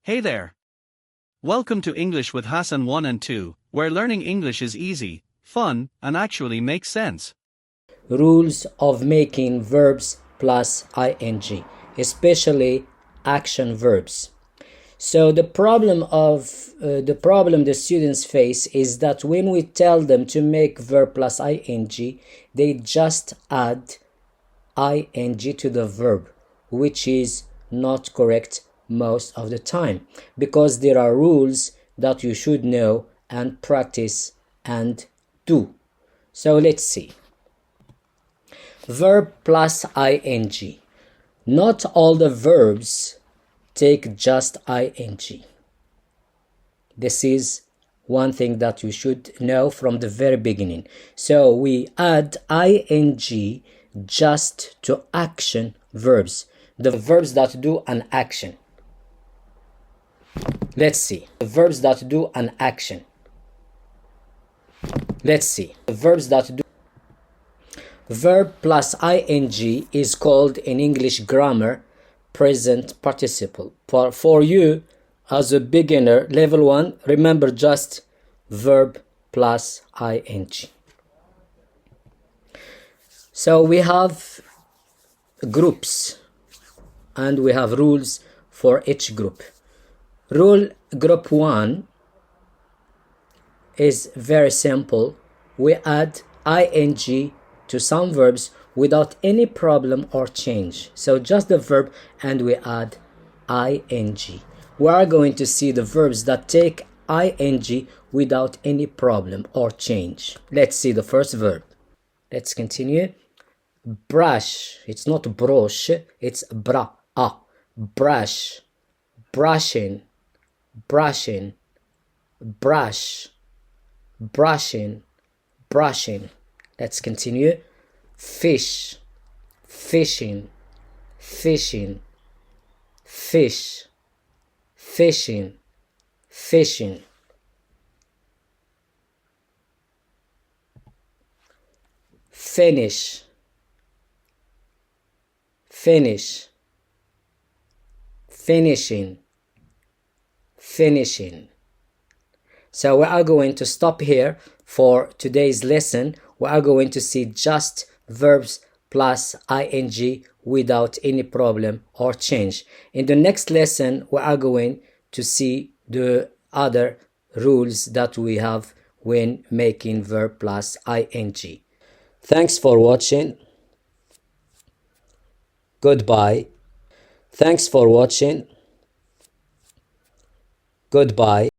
Hey there. Welcome to English with Hassan 1 and 2, where learning English is easy, fun, and actually makes sense. Rules of making verbs plus ing, especially action verbs. So the problem the students face is that when we tell them to make verb plus ing, they just add ing to the verb, which is not correct most of the time, because there are rules that you should know and practice and do. So let's see. Verb plus ing. Not all the verbs take just ing. This is one thing that you should know from the very beginning. So we add ing just to action verbs, the verbs that do an action. Let's see. The verbs that do an action. Let's see. The verbs that do. Verb plus ing is called in English grammar present participle. For you as a beginner, level 1, remember just verb plus ing. So we have groups and we have rules for each group. Rule group 1 is very simple. We add ing to some verbs without any problem or change. So just the verb and we add ing. We are going to see the verbs that take ing without any problem or change. Let's see the first verb. Let's continue. Brush. It's not brosh, it's bra. Brush. Brushing. Brushing. Brush. Brushing. Brushing. Let's continue. Fish. Fishing. Fishing. Fish. Fishing. Fishing. Finish. Finish. Finishing. Finishing. So we are going to stop here for today's lesson. We are going to see just verbs plus ing without any problem or change. In the next lesson, we are going to see the other rules that we have when making verb plus ing. Thanks for watching. Goodbye. Thanks for watching. Goodbye.